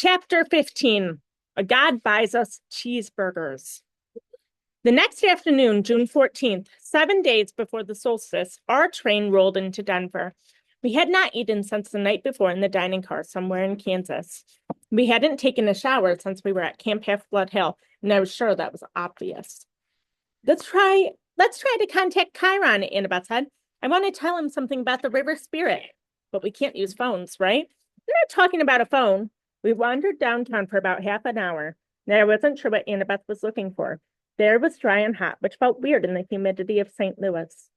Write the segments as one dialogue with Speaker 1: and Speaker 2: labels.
Speaker 1: Chapter 15. A God Buys Us Cheeseburgers. The next afternoon, June 14th, 7 days before the solstice, our train rolled into Denver. We had not eaten since the night before in the dining car somewhere in Kansas. We hadn't taken a shower since we were at Camp Half-Blood Hill, and I was sure that was obvious. Let's try to contact Chiron, Annabeth said. I want to tell him something about the river spirit. But we can't use phones, right? We're not talking about a phone. We wandered downtown for about half an hour, and I wasn't sure what Annabeth was looking for. The air was dry and hot, which felt weird in the humidity of St. Louis.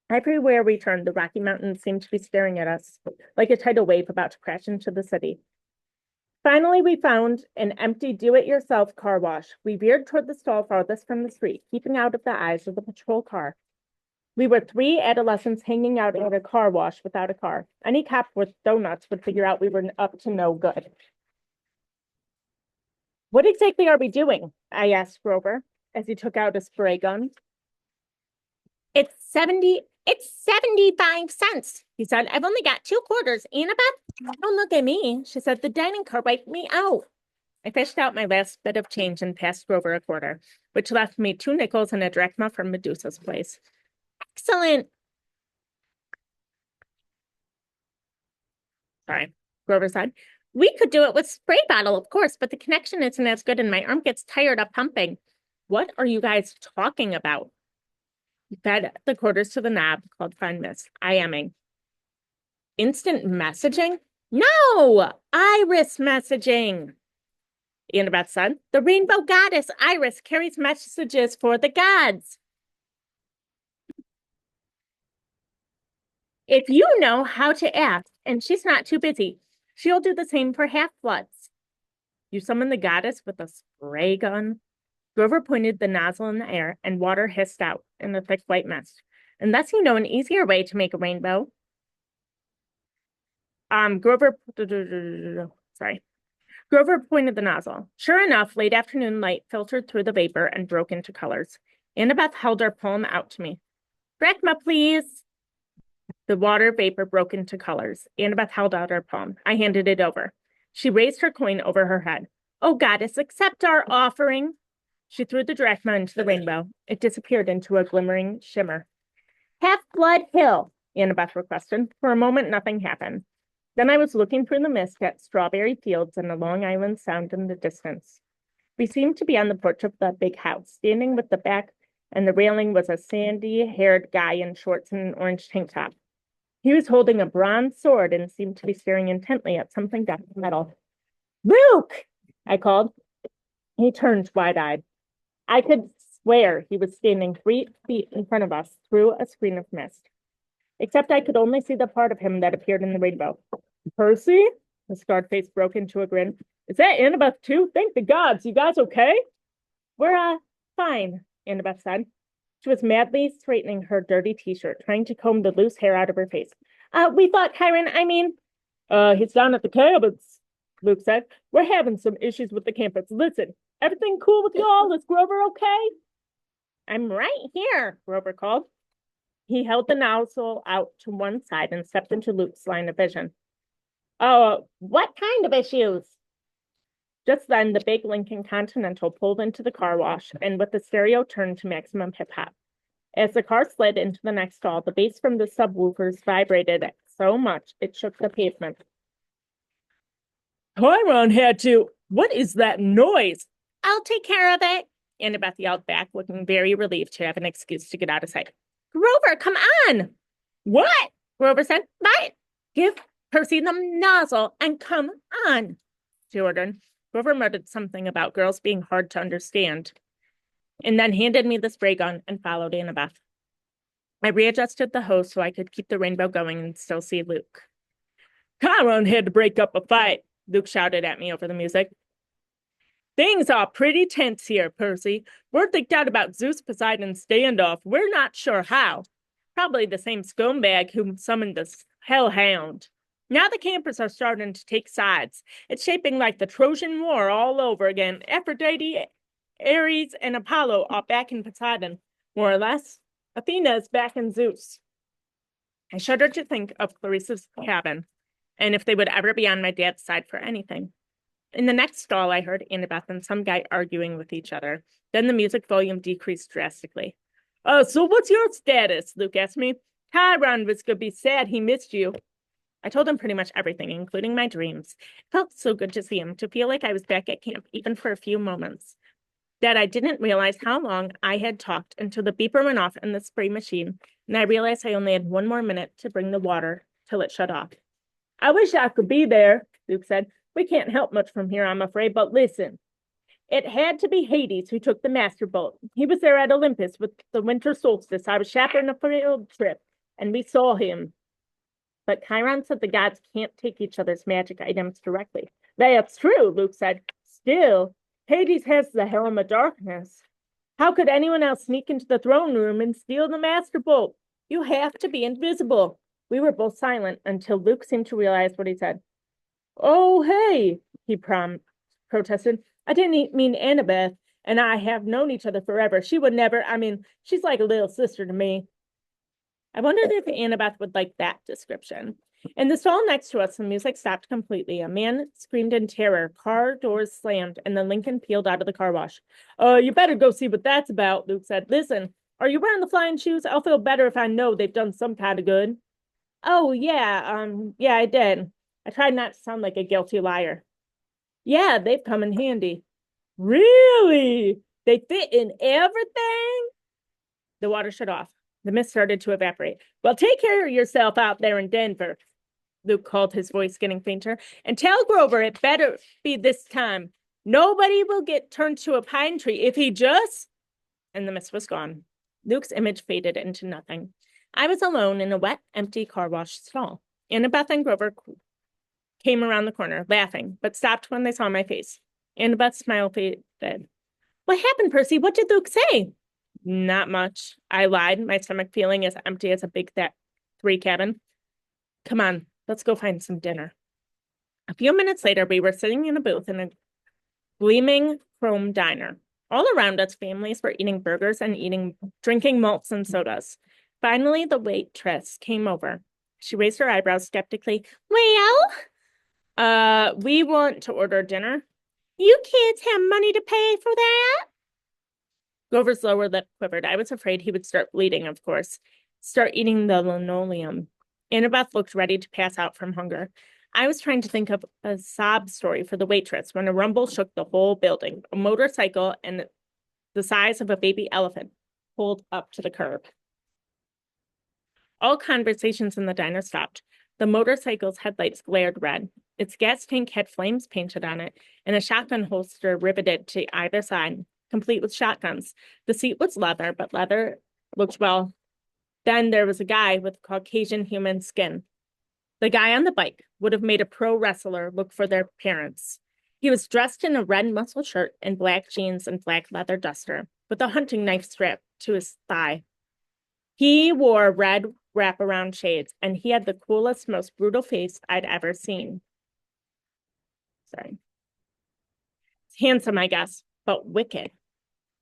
Speaker 1: Everywhere we turned, the Rocky Mountains seemed to be staring at us, like a tidal wave about to crash into the city. Finally, we found an empty do-it-yourself car wash. We veered toward the stall farthest from the street, keeping out of the eyes of the patrol car. We were three adolescents hanging out at a car wash without a car. Any cop with donuts would figure out we were up to no good. What exactly are we doing? I asked Grover as he took out a spray gun. It's 75 cents, he said. I've only got 2 quarters. Annabeth, don't look at me. She said, the dining car wiped me out. I fished out my last bit of change and passed Grover a quarter, which left me 2 nickels and a drachma from Medusa's place. Excellent. Sorry, Grover said. We could do it with spray bottle, of course, but the connection isn't as good and my arm gets tired of pumping. What are you guys talking about? He fed the quarters to the knob called Find Miss, IMing. Instant messaging? No! Iris messaging. Annabeth said, the rainbow goddess Iris carries messages for the gods. If you know how to ask, and she's not too busy, she'll do the same for half-bloods. You summon the goddess with a spray gun? Grover pointed the nozzle in the air, and water hissed out in the thick white mist. Unless you know an easier way to make a rainbow. Grover pointed the nozzle. Sure enough, late afternoon light filtered through the vapor and broke into colors. Annabeth held her palm out to me. Drachma, please. The water vapor broke into colors. Annabeth held out her palm. I handed it over. She raised her coin over her head. Oh, goddess, accept our offering. She threw the drachma into the rainbow. It disappeared into a glimmering shimmer. Half-Blood Hill, Annabeth requested. For a moment, nothing happened. Then I was looking through the mist at strawberry fields and the Long Island Sound in the distance. We seemed to be on the porch of the big house. Standing with the back and the railing was a sandy-haired guy in shorts and an orange tank top. He was holding a bronze sword and seemed to be staring intently at something down the metal. Luke! I called. He turned wide-eyed. I could swear he was standing 3 feet in front of us through a screen of mist. Except I could only see the part of him that appeared in the rainbow. Percy? The scarred face broke into a grin. Is that Annabeth too? Thank the gods. You guys okay? We're, fine, Annabeth said. She was madly straightening her dirty t-shirt, trying to comb the loose hair out of her face. We thought Chiron, he's down at the campus, Luke said. We're having some issues with the campus. Listen, everything cool with y'all? Is Grover okay? I'm right here, Grover called. He held the nozzle out to one side and stepped into Luke's line of vision. Oh, what kind of issues? Just then, the big Lincoln Continental pulled into the car wash, and with the stereo turned to maximum hip-hop. As the car slid into the next stall, the bass from the subwoofers vibrated so much it shook the pavement. Chiron had to... What is that noise? I'll take care of it, Annabeth yelled back, looking very relieved to have an excuse to get out of sight. Grover, come on! What? Grover said. But give Percy the nozzle and come on, she ordered. Grover muttered something about girls being hard to understand, and then handed me the spray gun and followed Annabeth. I readjusted the hose so I could keep the rainbow going and still see Luke. Chiron had to break up a fight, Luke shouted at me over the music. Things are pretty tense here, Percy. Word leaked out about Zeus Poseidon's standoff. We're not sure how. Probably the same scumbag who summoned the hellhound. Now the campers are starting to take sides. It's shaping like the Trojan War all over again. Aphrodite, Ares, and Apollo are back in Poseidon, more or less. Athena is back in Zeus. I shuddered to think of Clarissa's cabin, and if they would ever be on my dad's side for anything. In the next stall, I heard Annabeth and some guy arguing with each other. Then the music volume decreased drastically. So what's your status? Luke asked me. Chiron was gonna be sad he missed you. I told him pretty much everything, including my dreams. It felt so good to see him, to feel like I was back at camp, even for a few moments. That I didn't realize how long I had talked until the beeper went off in the spray machine, and I realized I only had 1 more minute to bring the water till it shut off. I wish I could be there, Luke said. We can't help much from here, I'm afraid, but listen. It had to be Hades who took the master bolt. He was there at Olympus with the winter solstice. I was chaperoning a field trip, and we saw him. But Chiron said the gods can't take each other's magic items directly. That's true, Luke said. Still, Hades has the Helm of Darkness. How could anyone else sneak into the throne room and steal the master bolt? You have to be invisible. We were both silent until Luke seemed to realize what he said. Oh, hey, he protested. I didn't mean Annabeth and I have known each other forever. She would never, she's like a little sister to me. I wondered if Annabeth would like that description. In the stall next to us, the music stopped completely. A man screamed in terror. Car doors slammed, and then Lincoln peeled out of the car wash. You better go see what that's about, Luke said. Listen, are you wearing the flying shoes? I'll feel better if I know they've done some kind of good. Oh, yeah, I did. I tried not to sound like a guilty liar. Yeah, they've come in handy. Really? They fit in everything? The water shut off. The mist started to evaporate. Well, take care of yourself out there in Denver, Luke called, his voice getting fainter. And tell Grover it better be this time. Nobody will get turned to a pine tree if he just... And the mist was gone. Luke's image faded into nothing. I was alone in a wet, empty car wash stall. Annabeth and Grover came around the corner, laughing, but stopped when they saw my face. Annabeth's smile faded. What happened, Percy? What did Luke say? Not much. I lied, my stomach feeling as empty as a big 3 cabin. Come on, let's go find some dinner. A few minutes later, we were sitting in a booth in a gleaming chrome diner. All around us, families were eating burgers and drinking malts and sodas. Finally, the waitress came over. She raised her eyebrows skeptically. Well, we want to order dinner. You kids have money to pay for that? Grover's lower lip quivered. I was afraid he would start bleeding, of course. Start eating the linoleum. Annabeth looked ready to pass out from hunger. I was trying to think of a sob story for the waitress when a rumble shook the whole building. A motorcycle and the size of a baby elephant pulled up to the curb. All conversations in the diner stopped. The motorcycle's headlights glared red. Its gas tank had flames painted on it, and a shotgun holster riveted to either side, complete with shotguns. The seat was leather, but leather looked well. Then there was a guy with Caucasian human skin. The guy on the bike would have made a pro wrestler look for their parents. He was dressed in a red muscle shirt and black jeans and black leather duster, with a hunting knife strapped to his thigh. He wore red wraparound shades, and he had the coolest, most brutal face I'd ever seen. Handsome, I guess, but wicked.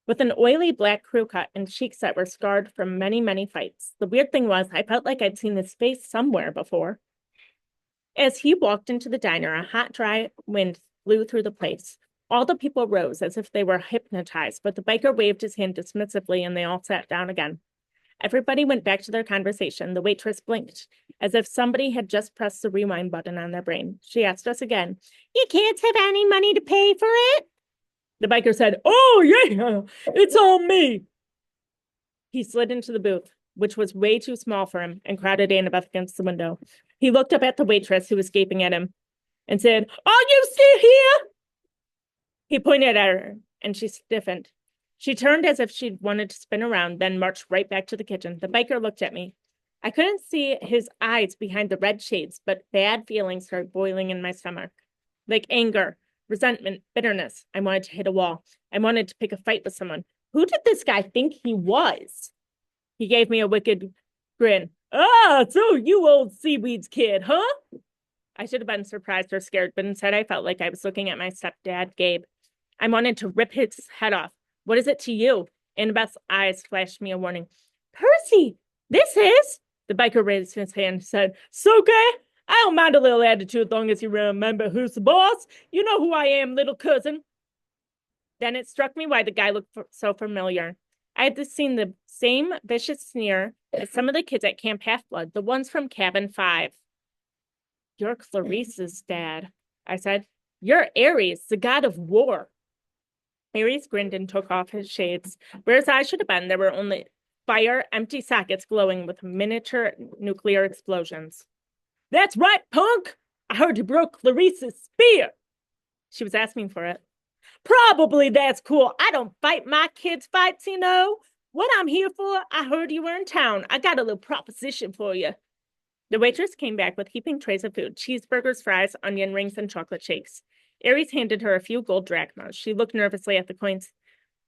Speaker 1: With an oily black crew cut and cheeks that were scarred from many, many fights. The weird thing was, I felt like I'd seen his face somewhere before. As he walked into the diner, a hot, dry wind blew through the place. All the people rose as if they were hypnotized, but the biker waved his hand dismissively and they all sat down again. Everybody went back to their conversation. The waitress blinked, as if somebody had just pressed the rewind button on their brain. She asked us again, "You kids have any money to pay for it?" The biker said, "Oh, yeah, it's all me." He slid into the booth, which was way too small for him, and crowded Annabeth against the window. He looked up at the waitress, who was gaping at him, and said, "Are you still here?" He pointed at her, and she stiffened. She turned as if she'd wanted to spin around, then marched right back to the kitchen. The biker looked at me. I couldn't see his eyes behind the red shades, but bad feelings started boiling in my stomach. Like anger, resentment, bitterness. I wanted to hit a wall. I wanted to pick a fight with someone. Who did this guy think he was? He gave me a wicked grin. So you old seaweeds kid, huh? I should have been surprised or scared, but instead I felt like I was looking at my stepdad, Gabe. I wanted to rip his head off. What is it to you? Annabeth's eyes flashed me a warning. Percy, this is... The biker raised his hand and said, "Soke, I don't mind a little attitude long as you remember who's the boss. You know who I am, little cousin. Then it struck me why the guy looked so familiar. I had seen the same vicious sneer as some of the kids at Camp Half-Blood, the ones from Cabin 5. You're Clarice's dad, I said. You're Ares, the god of war. Ares grinned and took off his shades. Where his eyes should have been, there were only fire, empty sockets glowing with miniature nuclear explosions. That's right, punk! I heard you broke Clarice's spear. She was asking for it. Probably that's cool. I don't fight my kids' fights, you know. What I'm here for, I heard you were in town. I got a little proposition for you. The waitress came back with heaping trays of food, cheeseburgers, fries, onion rings, and chocolate shakes. Ares handed her a few gold drachmas. She looked nervously at the coins.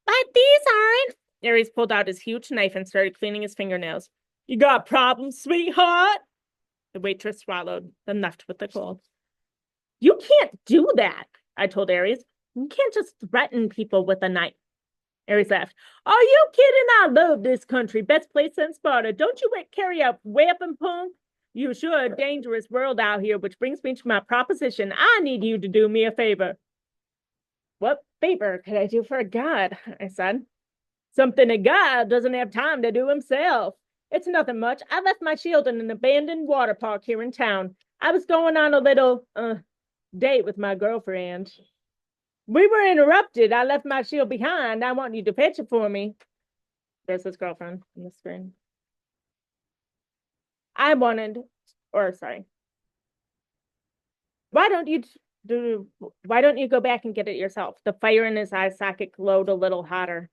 Speaker 1: But these aren't. Ares pulled out his huge knife and started cleaning his fingernails. You got problems, sweetheart? The waitress swallowed, then left with the gold. You can't do that, I told Ares. You can't just threaten people with a knife. Ares laughed. Are you kidding? I love this country. Best place in Sparta. Don't you carry a weapon, punk? You sure a dangerous world out here, which brings me to my proposition. I need you to do me a favor. What favor could I do for a god? I said. Something a god doesn't have time to do himself. It's nothing much. I left my shield in an abandoned water park here in town. I was going on a little date with my girlfriend. We were interrupted. I left my shield behind. I want you to fetch it for me. There's his girlfriend on the screen. Why don't you go back and get it yourself? The fire in his eye socket glowed a little hotter.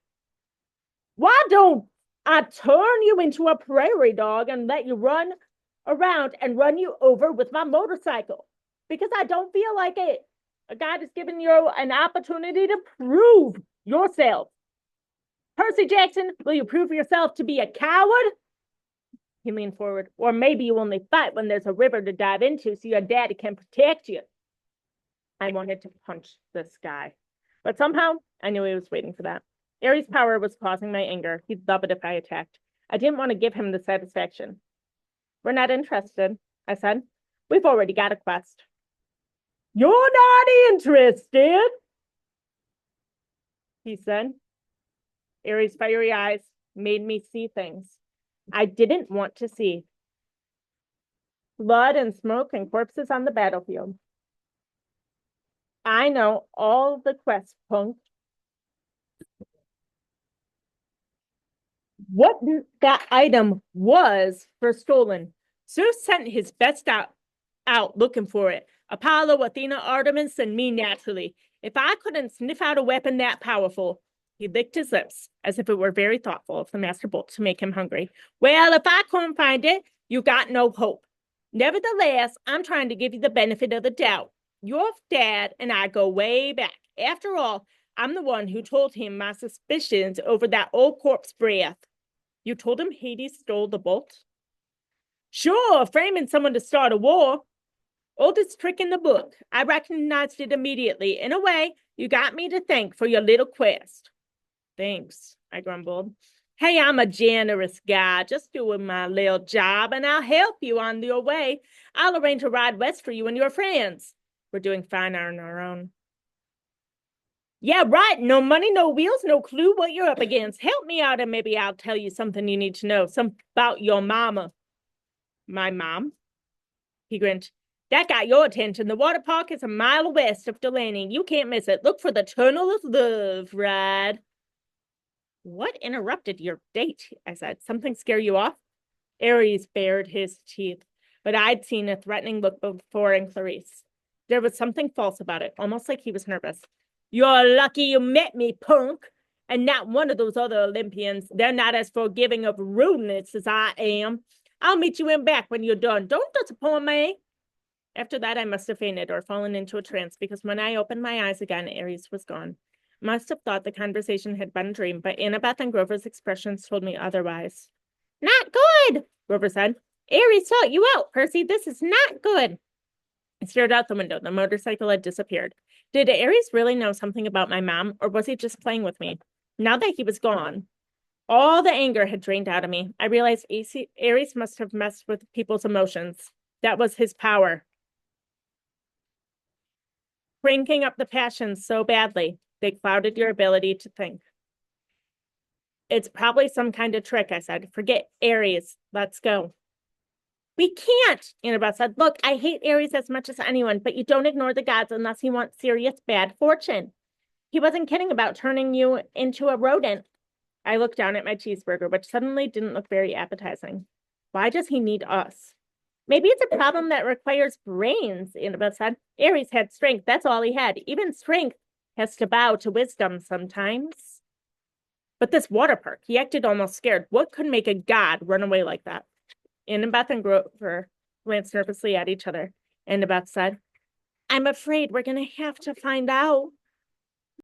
Speaker 1: Why don't I turn you into a prairie dog and let you run around and run you over with my motorcycle? Because I don't feel like it. A God has given you an opportunity to prove yourself. Percy Jackson, will you prove yourself to be a coward? He leaned forward. Or maybe you only fight when there's a river to dive into so your daddy can protect you. I wanted to punch this guy. But somehow, I knew he was waiting for that. Ares' power was causing my anger. He'd love it if I attacked. I didn't want to give him the satisfaction. We're not interested, I said. We've already got a quest. You're not interested, he said. Ares' fiery eyes made me see things I didn't want to see. Blood and smoke and corpses on the battlefield. I know all the quests, punk. What that item was for stolen. Zeus sent his best out looking for it. Apollo, Athena, Artemis, and me naturally. If I couldn't sniff out a weapon that powerful, he licked his lips as if it were very thoughtful of the master bolt to make him hungry. Well, if I couldn't find it, you got no hope. Nevertheless, I'm trying to give you the benefit of the doubt. Your dad and I go way back. After all, I'm the one who told him my suspicions over that old corpse breath. You told him Hades stole the bolt? Sure, framing someone to start a war. Oldest trick in the book. I recognized it immediately. In a way, you got me to thank for your little quest. Thanks, I grumbled. Hey, I'm a generous guy, just doing my little job, and I'll help you on your way. I'll arrange a ride west for you and your friends. We're doing fine on our own. Yeah, right. No money, no wheels, no clue what you're up against. Help me out and maybe I'll tell you something you need to know. Something about your mama. My mom? He grinned. That got your attention. The water park is a mile west of Delaney. You can't miss it. Look for the Tunnel of Love ride. What interrupted your date? I said. Something scare you off? Ares bared his teeth, but I'd seen a threatening look before in Clarice. There was something false about it, almost like he was nervous. You're lucky you met me, punk, and not one of those other Olympians. They're not as forgiving of rudeness as I am. I'll meet you in back when you're done. Don't disappoint me. After that, I must have fainted or fallen into a trance, because when I opened my eyes again, Ares was gone. Must have thought the conversation had been a dream, but Annabeth and Grover's expressions told me otherwise. Not good, Grover said. Ares sought you out, Percy. This is not good. I stared out the window. The motorcycle had disappeared. Did Ares really know something about my mom, or was he just playing with me? Now that he was gone, all the anger had drained out of me. I realized Ares must have messed with people's emotions. That was his power. Cranking up the passions so badly, they clouded your ability to think. It's probably some kind of trick, I said. Forget Aries. Let's go. We can't, Annabeth said. Look, I hate Aries as much as anyone, but you don't ignore the gods unless you want serious bad fortune. He wasn't kidding about turning you into a rodent. I looked down at my cheeseburger, which suddenly didn't look very appetizing. Why does he need us? Maybe it's a problem that requires brains, Annabeth said. Aries had strength. That's all he had. Even strength has to bow to wisdom sometimes. But this water park, he acted almost scared. What could make a god run away like that? Annabeth and Grover glanced nervously at each other. Annabeth said, I'm afraid we're going to have to find out.